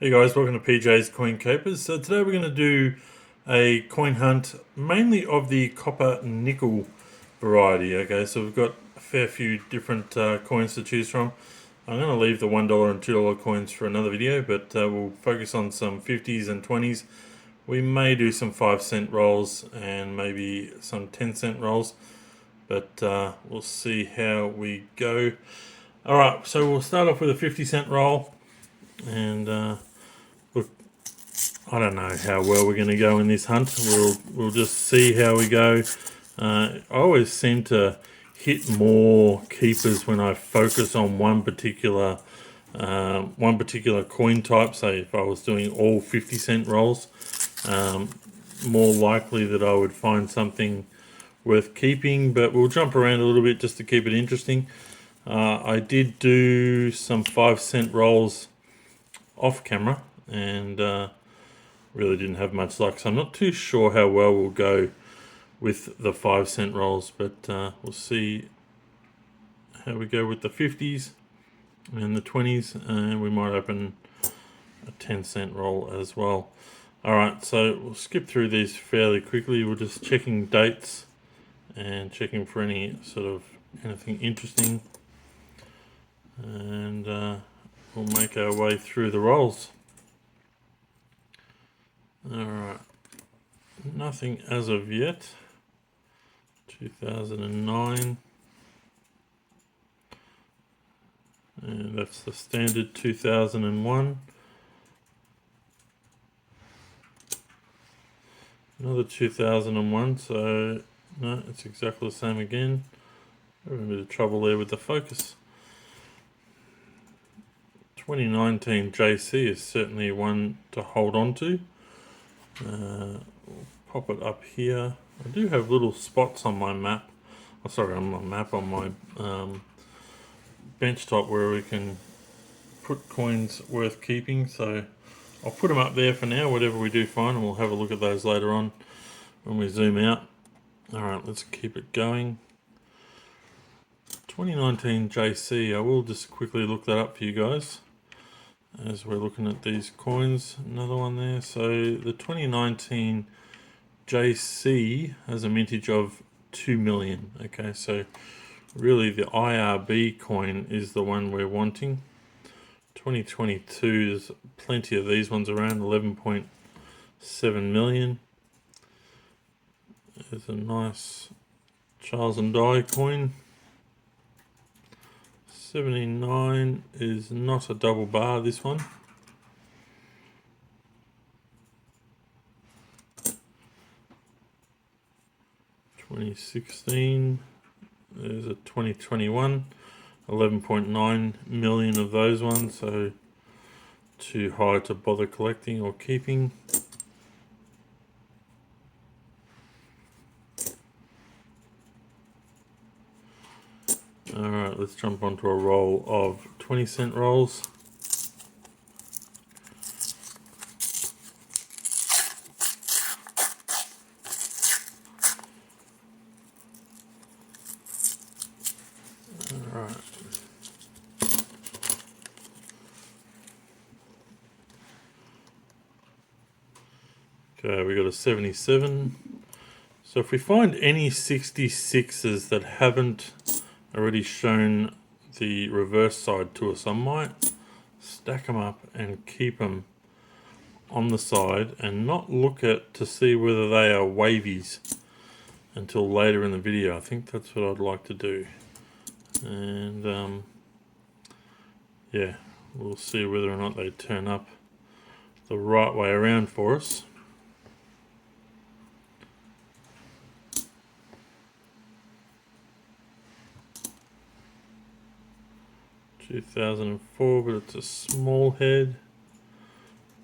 Hey guys, welcome to PJ's Coin Capers. So today we're going to do a coin hunt mainly of the copper nickel variety. Okay, so we've got a fair few different coins to choose from. I'm going to leave the $1 and $2 coins for another video, but we'll focus on some 50s and 20s. We may do some 5-cent rolls and maybe some 10-cent rolls, but we'll see how we go. Alright, so we'll start off with a 50-cent roll, and look, I don't know how well we're going to go in this hunt. We'll just see how we go. I always seem to hit more keepers when I focus on one particular coin type. Say if I was doing all 50-cent rolls, more likely that I would find something worth keeping. But we'll jump around a little bit just to keep it interesting. I did do some 5-cent rolls off camera, and really didn't have much luck, so I'm not too sure how well we'll go with the 5-cent rolls, but we'll see how we go with the 50s and the 20s, and we might open a 10-cent roll as well. Alright, so we'll skip through these fairly quickly. We're just checking dates and checking for any sort of anything interesting, and we'll make our way through the rolls. Alright, nothing as of yet. 2009, and that's the standard 2001. Another 2001, so no, it's exactly the same again. Having a bit of trouble there with the focus. 2019 JC is certainly one to hold on to. We'll pop it up here. I do have little spots on my map. Oh, sorry, on my map, on my bench top, where we can put coins worth keeping. So I'll put them up there for now, whatever we do find, and we'll have a look at those later on when we zoom out. Alright, let's keep it going. 2019 JC, I will just quickly look that up for you guys as we're looking at these coins. Another one there. So the 2019 JC has a mintage of 2 million. Okay, so really the IRB coin is the one we're wanting. 2022, there's plenty of these ones around, 11.7 million. There's a nice Charles and Di coin. 79 is not a double bar, this one. $2016, there's a 2021, 11.9 million of those ones, so too high to bother collecting or keeping. Alright, let's jump onto a roll of 20-cent rolls. Alright. Okay, we got a 77. So if we find any 66s that haven't already shown the reverse side to us, I might stack them up and keep them on the side and not look at to see whether they are wavies until later in the video. I think that's what I'd like to do, and yeah, we'll see whether or not they turn up the right way around for us. 2004, but it's a small head.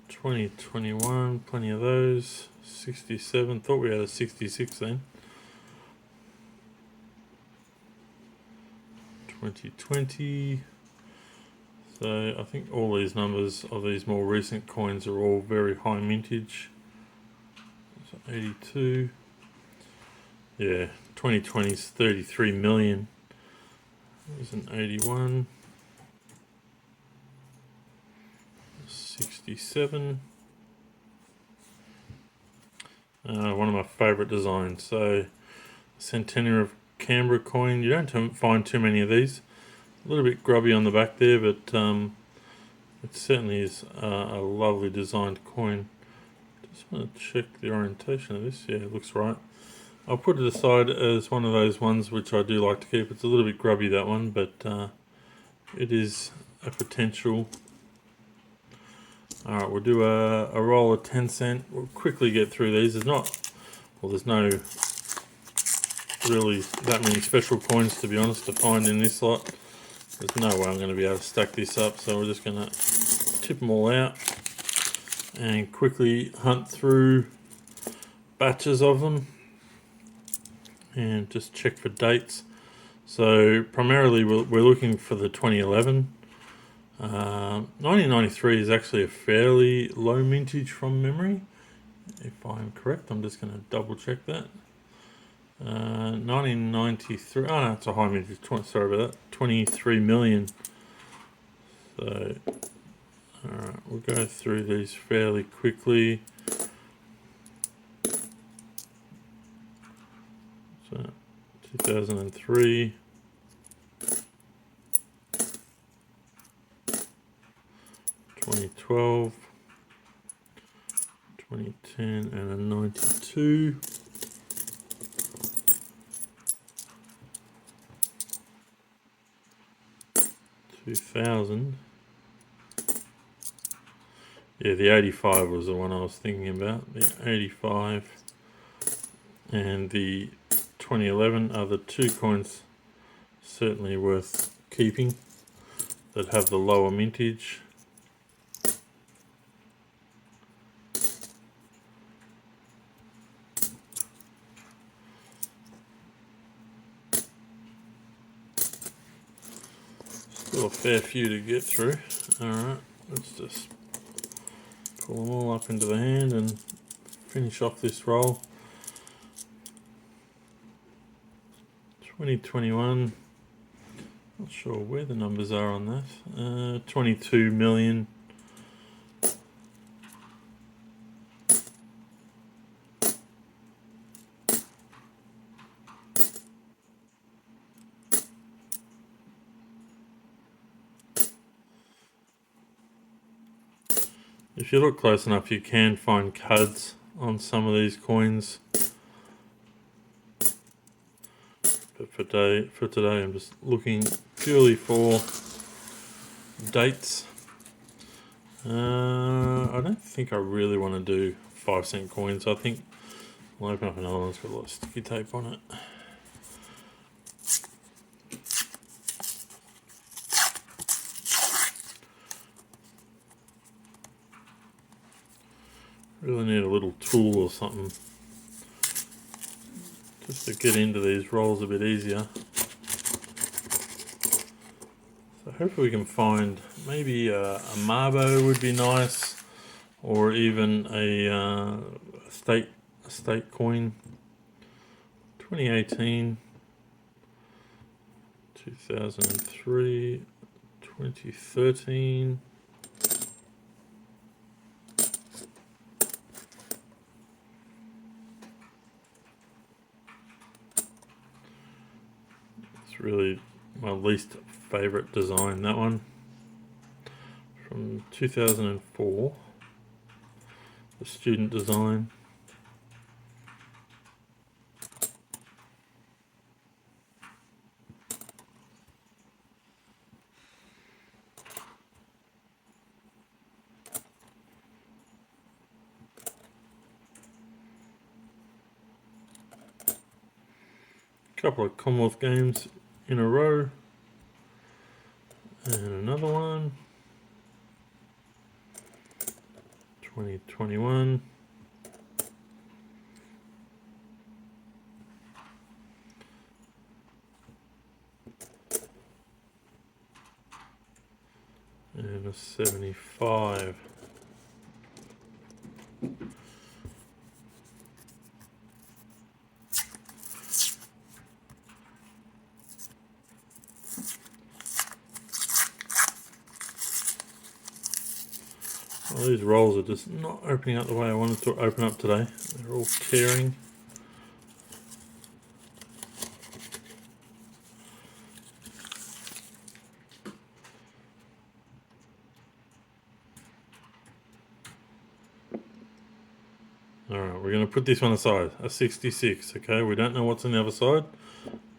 2021, plenty of those. 67, thought we had a 66 then. 2020. So I think all these numbers of these more recent coins are all very high mintage. So 82. Yeah, 2020's 33 million. There's an 81. 67. One of my favourite designs. So, Centennial of Canberra coin. You don't find too many of these. A little bit grubby on the back there, but it certainly is a lovely designed coin. Just want to check the orientation of this. Yeah, it looks right. I'll put it aside as one of those ones which I do like to keep. It's a little bit grubby, that one, but it is a potential. Alright, we'll do a roll of 10 cent. We'll quickly get through these. There's no really that many special coins, to be honest, to find in this lot. There's no way I'm going to be able to stack this up, so we're just going to tip them all out and quickly hunt through batches of them and just check for dates. So primarily we're looking for the 2011. 1993 is actually a fairly low mintage from memory, if I'm correct. I'm just going to double check that. 1993, oh no, it's a high mintage, sorry about that, 23 million. So, alright, we'll go through these fairly quickly. So, 2003. 2012, 2010, and a 92. 2000. Yeah, the 85 was the one I was thinking about. The 85 and the 2011 are the two coins certainly worth keeping that have the lower mintage. Still a fair few to get through. Alright, let's just pull them all up into the hand and finish off this roll. 2021, not sure where the numbers are on that. 22 million. If you look close enough, you can find cuds on some of these coins. But for today, I'm just looking purely for dates. I don't think I really want to do 5 cent coins. I think I'll open up another one that's got a lot of sticky tape on it. Really need a little tool or something just to get into these rolls a bit easier. So hopefully we can find maybe a Marbo would be nice, or even a state coin. 2018, 2003, 2013. It's really my least favorite design, that one. From 2004, the student design. Couple of Commonwealth Games in a row, and another one. 2021. And a 75. Well, these rolls are just not opening up the way I wanted to open up today. They're all tearing. Alright, we're going to put this one aside, a 66, okay? We don't know what's on the other side.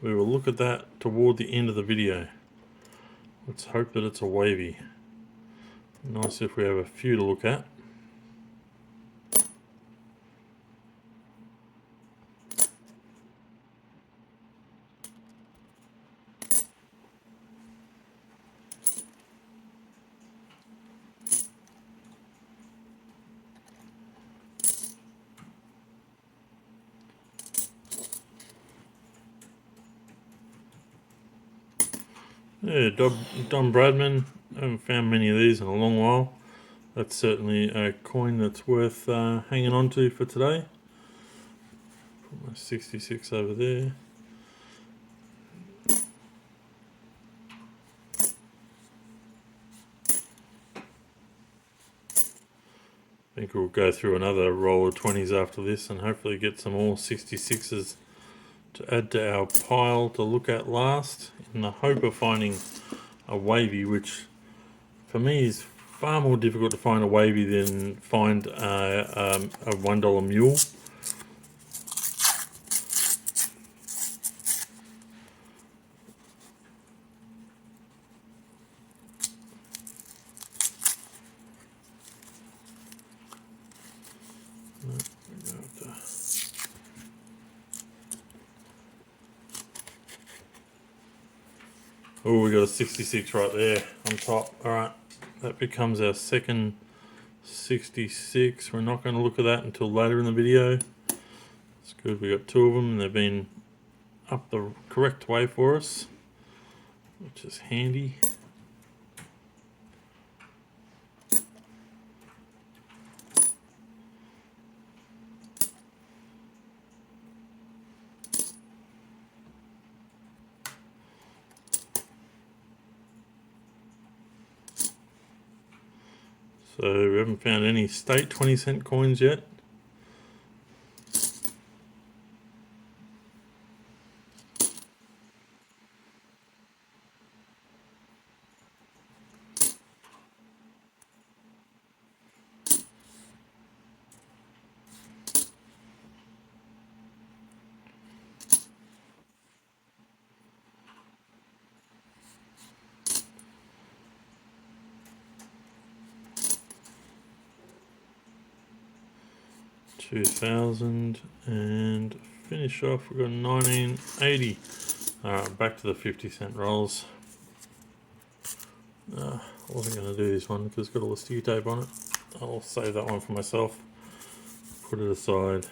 We will look at that toward the end of the video. Let's hope that it's a wavy. Nice if we have a few to look at. Yeah, Don Bradman. I haven't found many of these in a long while. That's certainly a coin that's worth hanging on to for today. Put my 66 over there. I think we'll go through another roll of 20s after this and hopefully get some more 66s to add to our pile to look at last, in the hope of finding a wavy, which for me is far more difficult to find a wavy than find a $1 mule. Oh, we got a 66 right there on top. Alright, that becomes our second 66. We're not going to look at that until later in the video. It's good, we got two of them and they've been up the correct way for us, which is handy. So we haven't found any state 20-cent coins yet. $2,000 and finish off. We've got 1980. Alright, back to the 50-cent rolls. I wasn't going to do this one because it's got all the sticky tape on it. I'll save that one for myself. Put it aside.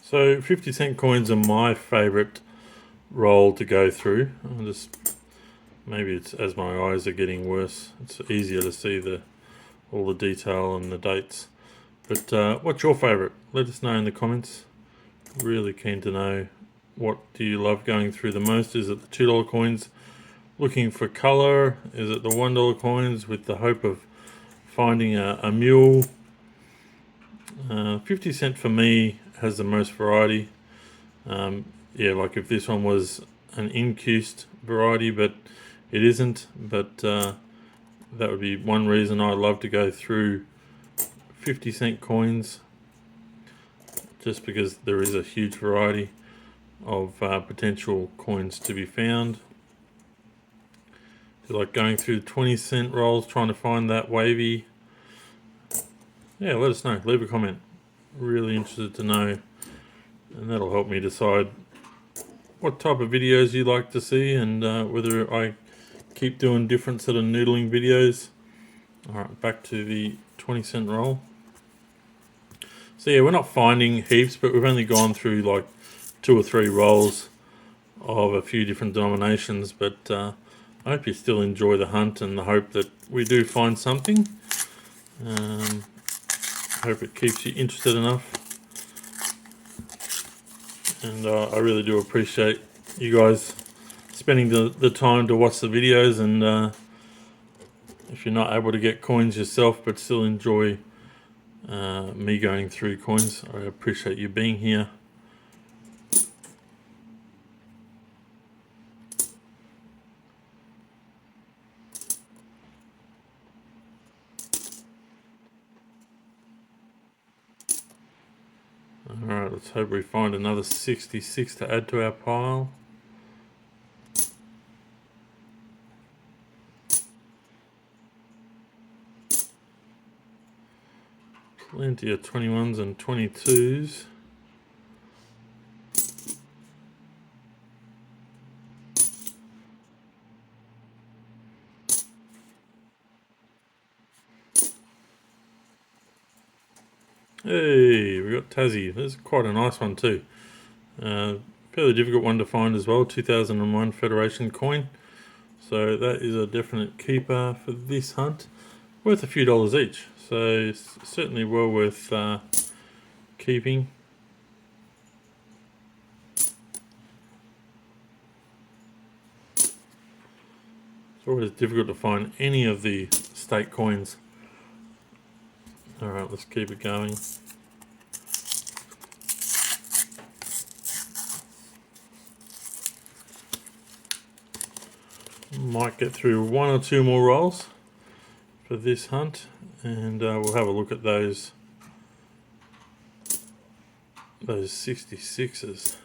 So 50-cent coins are my favourite roll to go through. Maybe it's as my eyes are getting worse, it's easier to see all the detail and the dates. But what's your favourite? Let us know in the comments. Really keen to know, what do you love going through the most? Is it the $2 coins looking for colour? Is it the $1 coins with the hope of finding a mule? 50 cent for me has the most variety. Yeah, like if this one was an incused variety, but it isn't. But that would be one reason I love to go through 50-cent coins, just because there is a huge variety of potential coins to be found. So like going through 20-cent rolls, trying to find that wavy. Yeah, let us know. Leave a comment. Really interested to know, and that'll help me decide what type of videos you like to see, and whether I keep doing different sort of noodling videos. Alright, back to the 20-cent roll. So yeah, we're not finding heaps, but we've only gone through like 2 or 3 rolls of a few different denominations. But I hope you still enjoy the hunt, and the hope that we do find something. I hope it keeps you interested enough. And I really do appreciate you guys spending the time to watch the videos. And if you're not able to get coins yourself but still enjoy me going through coins, I appreciate you being here. Alright, let's hope we find another 66 to add to our pile. Plenty of 21s and 22s. Hey, we got Tassie. This is quite a nice one too. Fairly difficult one to find as well. 2001 Federation coin. So that is a definite keeper for this hunt. Worth a few dollars each. So it's certainly well worth keeping. It's always difficult to find any of the state coins. Alright, let's keep it going. Might get through 1 or 2 more rolls for this hunt, and we'll have a look at those 66s.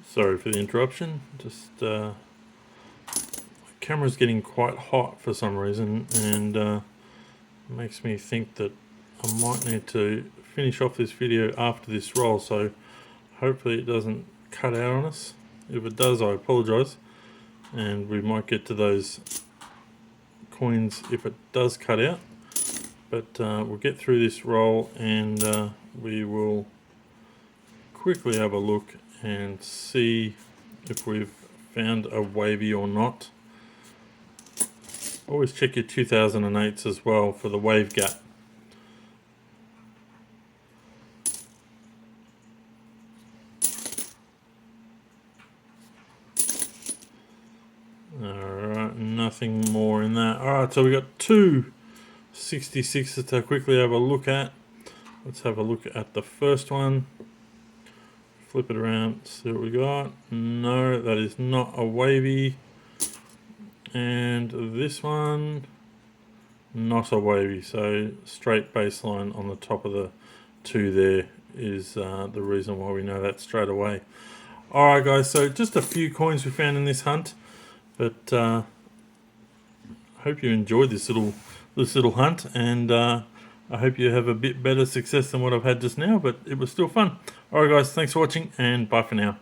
Sorry for the interruption. Just my camera's getting quite hot for some reason, and makes me think that I might need to finish off this video after this roll, so hopefully it doesn't cut out on us. If it does, I apologise, and we might get to those coins if it does cut out, but we'll get through this roll, and we will quickly have a look and see if we've found a wavy or not. Always check your 2008s as well for the wave gap. Alright, nothing more in that. Alright, so we got 2 66s to quickly have a look at. Let's have a look at the first one. Flip it around, see what we got. No, that is not a wavy. And this one, not a wavy. So straight baseline on the top of the 2 there is the reason why we know that straight away. Alright guys, so just a few coins we found in this hunt, but I hope you enjoyed this little hunt, and I hope you have a bit better success than what I've had just now, but it was still fun. Alright guys, thanks for watching, and bye for now.